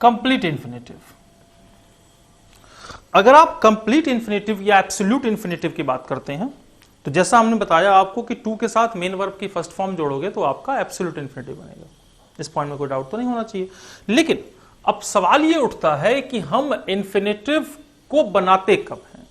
Complete infinitive. अगर आप complete infinitive या एब्सोल्यूट इन्फिनेटिव की बात करते हैं तो जैसा हमने बताया आपको कि टू के साथ मेन वर्ब की फर्स्ट फॉर्म जोड़ोगे तो आपका एब्सोल्यूट इन्फिनेटिव बनेगा। इस पॉइंट में कोई डाउट तो नहीं होना चाहिए। लेकिन अब सवाल ये उठता है कि हम इन्फिनेटिव को बनाते कब हैं।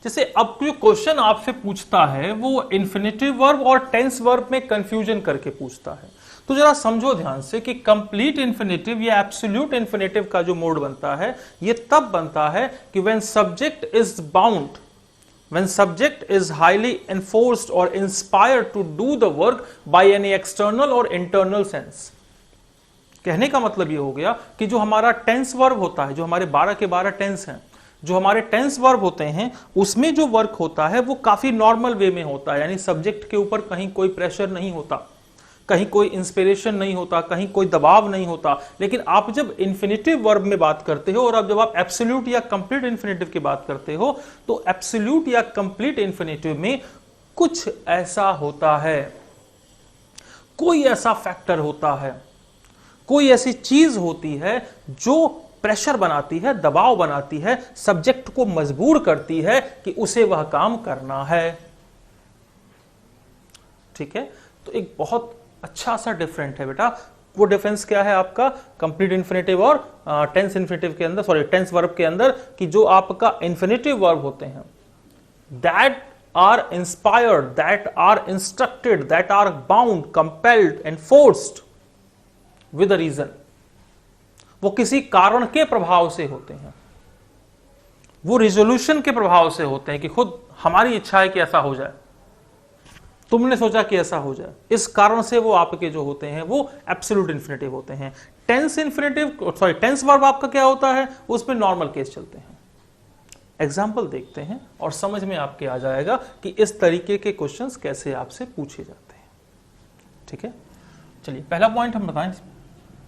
जैसे अब जो क्वेश्चन आपसे पूछता है वो इन्फिनेटिव वर्ब और टेंस वर्ब में कंफ्यूजन करके पूछता है। तो जरा समझो ध्यान से कि कंप्लीट इन्फिनेटिव या एब्सोल्यूट इन्फिनेटिव का जो मोड बनता है ये तब बनता है कि when subject is bound, when subject is highly enforced or inspired to do the work by any external or internal sense। कहने का मतलब ये हो गया कि जो हमारा टेंस वर्ब होता है, जो हमारे 12 के 12 टेंस हैं, जो हमारे टेंस वर्ब होते हैं उसमें जो वर्क होता है वो काफी नॉर्मल वे में होता है, यानी सब्जेक्ट के ऊपर कहीं कोई प्रेशर नहीं होता, कहीं कोई इंस्पिरेशन नहीं होता, कहीं कोई दबाव नहीं होता। लेकिन आप जब इन्फिनेटिव वर्ब में बात करते हो और अब जब आप एब्सोल्यूट या कंप्लीट इन्फिनेटिव की बात करते हो तो एब्सोल्यूट या कंप्लीट इन्फिनेटिव में कुछ ऐसा होता है, कोई ऐसा फैक्टर होता है, कोई ऐसी चीज होती है जो प्रेशर बनाती है, दबाव बनाती है, सब्जेक्ट को मजबूर करती है कि उसे वह काम करना है। ठीक है, तो एक बहुत अच्छा सा डिफरेंट है बेटा। वो डिफरेंस क्या है आपका कंप्लीट इन्फिनेटिव और टेंस इन्फिनेटिव के अंदर, सॉरी टेंस वर्ब के अंदर, कि जो आपका इन्फिनेटिव वर्ब होते हैं that are inspired, that are instructed, that are bound, compelled and forced with a reason, वो किसी कारण के प्रभाव से होते हैं, वो रिजोल्यूशन के प्रभाव से होते हैं कि खुद हमारी इच्छा है कि ऐसा हो जाए, तुमने सोचा कि ऐसा हो जाए, इस कारण से वो आपके जो होते हैं वो एब्सोल्यूट इन्फिनेटिव होते हैं। Tense infinitive, sorry tense verb आपका क्या होता है, उसमें नॉर्मल केस चलते हैं। एग्जाम्पल देखते हैं और समझ में आपके आ जाएगा कि इस तरीके के क्वेश्चंस कैसे आपसे पूछे जाते हैं। ठीक है, चलिए पहला पॉइंट हम बताएं,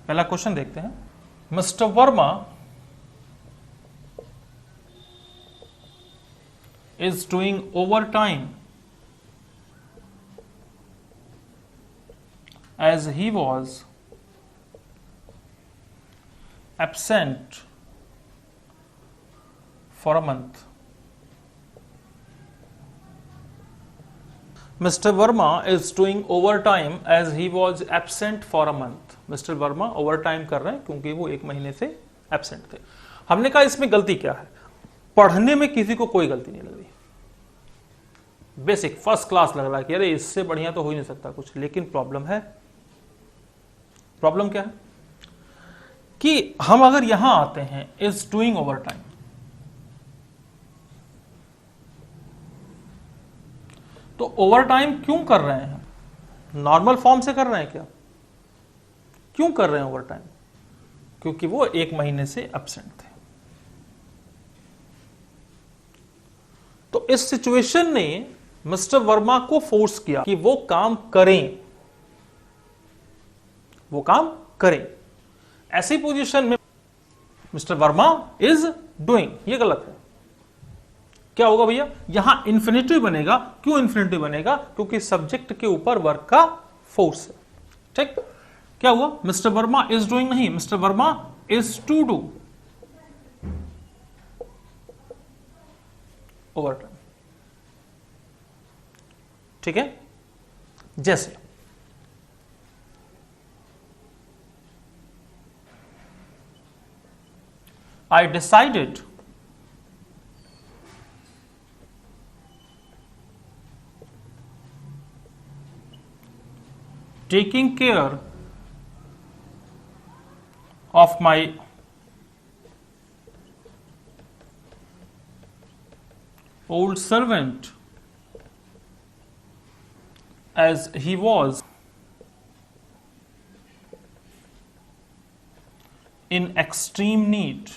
पहला क्वेश्चन देखते हैं। Mister Verma is doing over time as he was absent for a month। Mr. Verma is doing overtime as he was absent for a month। Mr. Verma overtime कर रहे हैं क्योंकि वो 1 महीने से absent थे। हमने कहा इसमें गलती क्या है, पढ़ने में किसी को कोई गलती नहीं लग रही, बेसिक फर्स्ट क्लास लग रहा है कि अरे इससे बढ़िया तो हो ही नहीं सकता कुछ। लेकिन प्रॉब्लम है, प्रॉब्लम क्या है कि हम अगर यहां आते हैं इज डूइंग ओवर टाइम, तो ओवर टाइम क्यों कर रहे हैं, नॉर्मल फॉर्म से कर रहे हैं क्या, क्यों कर रहे हैं ओवर टाइम, क्योंकि वो 1 महीने से एब्सेंट थे। तो इस सिचुएशन ने मिस्टर वर्मा को फोर्स किया कि वो काम करें, वो काम करें। ऐसी पोजीशन में मिस्टर वर्मा इज डूइंग, ये गलत है। क्या होगा भैया, यहां इंफिनिटिव बनेगा। क्यों इंफिनिटिव बनेगा, क्योंकि सब्जेक्ट के ऊपर वर्क का फोर्स है। ठीक, क्या हुआ, मिस्टर वर्मा इज डूइंग नहीं, mister Verma is to do over time. ठीक है, जैसे I decided taking care of my old servant as he was in extreme need।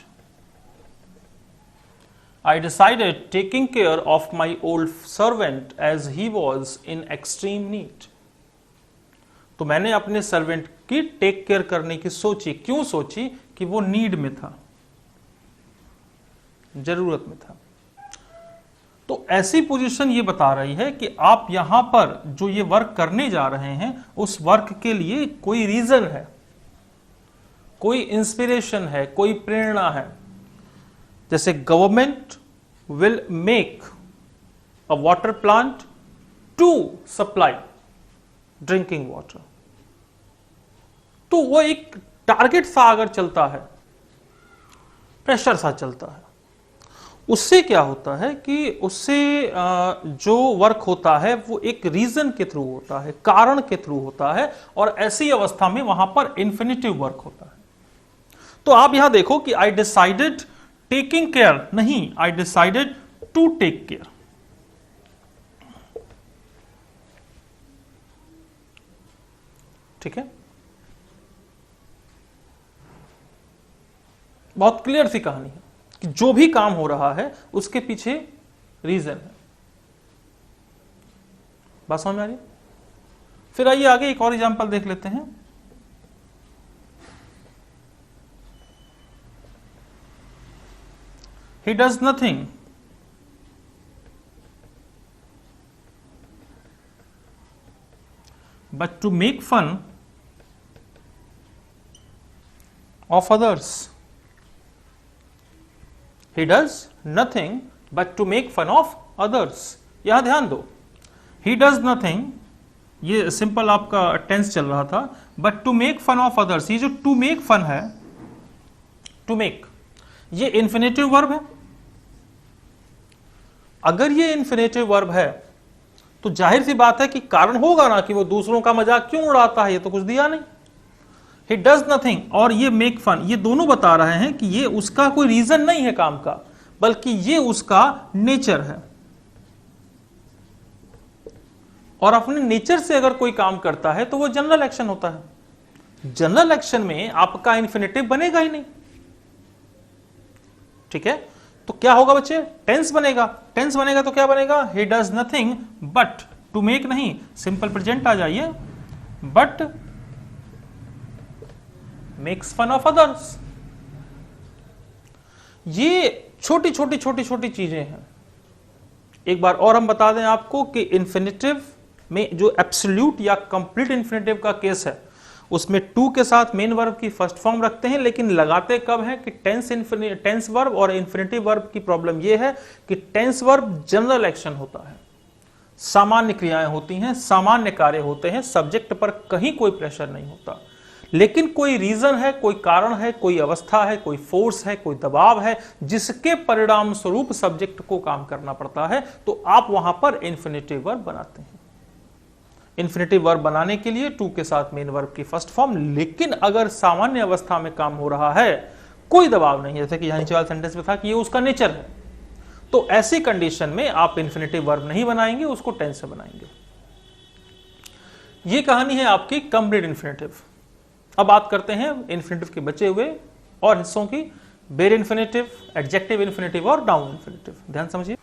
I decided taking care of my old servant as he was in extreme need। तो मैंने अपने servant की take care करने की सोची। क्यों सोची, कि वो need में था, जरूरत में था। तो ऐसी पोजीशन ये बता रही है कि आप यहां पर जो ये वर्क करने जा रहे हैं उस वर्क के लिए कोई रीजन है, कोई इंस्पिरेशन है, कोई प्रेरणा है, जैसे government will make a water plant to supply drinking water, तो वो एक टारगेट सा अगर चलता है, प्रेशर सा चलता है, उससे क्या होता है कि उससे जो वर्क होता है वो एक रीजन के थ्रू होता है, कारण के थ्रू होता है, और ऐसी अवस्था में वहां पर इन्फिनिटिव वर्क होता है। तो आप यहां देखो कि आई डिसाइडेड टेकिंग केयर नहीं, I decided to take care. ठीक है, बहुत क्लियर सी कहानी है कि जो भी काम हो रहा है उसके पीछे रीजन है। बात समझ में आ रही है? फिर आइए आगे एक और एग्जांपल देख लेते हैं। He does nothing but to make fun of others. He does nothing but to make fun of others. यहां ध्यान दो, he does nothing, ये सिंपल आपका टेंस चल रहा था, but to make fun of others, ये जो to make fun है, to make, ये इन्फिनेटिव वर्ब है। अगर ये इन्फिनेटिव वर्ब है तो जाहिर सी बात है कि कारण होगा ना कि वो दूसरों का मजाक क्यों उड़ाता है, ये तो कुछ दिया नहीं। He does nothing और ये make fun, ये दोनों बता रहे हैं कि ये उसका कोई रीजन नहीं है काम का, बल्कि ये उसका नेचर है। और अपने नेचर से अगर कोई काम करता है तो वो जनरल एक्शन होता है। जनरल एक्शन में आपका इन्फिनेटिव बनेगा ही नहीं। ठीक है, तो क्या होगा बच्चे? टेंस बनेगा। टेंस बनेगा तो क्या बनेगा? he does nothing but, to make नहीं, सिंपल प्रेजेंट आ जाइए, but makes fun of others। ये छोटी छोटी छोटी छोटी चीजें हैं। एक बार और हम बता दें आपको कि इन्फिनेटिव में जो एब्सोल्यूट या कंप्लीट इन्फिनेटिव का केस है उसमें टू के साथ मेन वर्ब की फर्स्ट फॉर्म रखते हैं, लेकिन लगाते कब है कि टेंस वर्ब और इन्फिनेटिव वर्ब की प्रॉब्लम यह है कि टेंस वर्ब जनरल एक्शन होता है, सामान्य क्रियाएं होती हैं, सामान्य कार्य होते हैं, सब्जेक्ट पर कहीं कोई प्रेशर नहीं होता। लेकिन कोई रीजन है, कोई कारण है, कोई अवस्था है, कोई फोर्स है, कोई दबाव है जिसके परिणाम स्वरूप सब्जेक्ट को काम करना पड़ता है, तो आप वहां पर इन्फिनेटिव वर्ब बनाते हैं। इन्फिनेटिव वर्ब बनाने के लिए टू के साथ मेन वर्ब की फर्स्ट फॉर्म, लेकिन अगर सामान्य अवस्था में काम हो रहा है, कोई दबाव नहीं, जैसे कि यहां नीचे वाले सेंटेंस में था कि ये उसका नेचर है, तो ऐसी कंडीशन में आप इन्फिनेटिव वर्ब नहीं बनाएंगे, उसको टेंस से बनाएंगे। ये कहानी है आपकी कंप्लीट इन्फिनेटिव। अब बात करते हैं इन्फिनेटिव के बचे हुए और हिस्सों की, बेर इन्फिनेटिव, एडजेक्टिव इन्फिनेटिव और नाउन इन्फिनेटिव। ध्यान समझिए।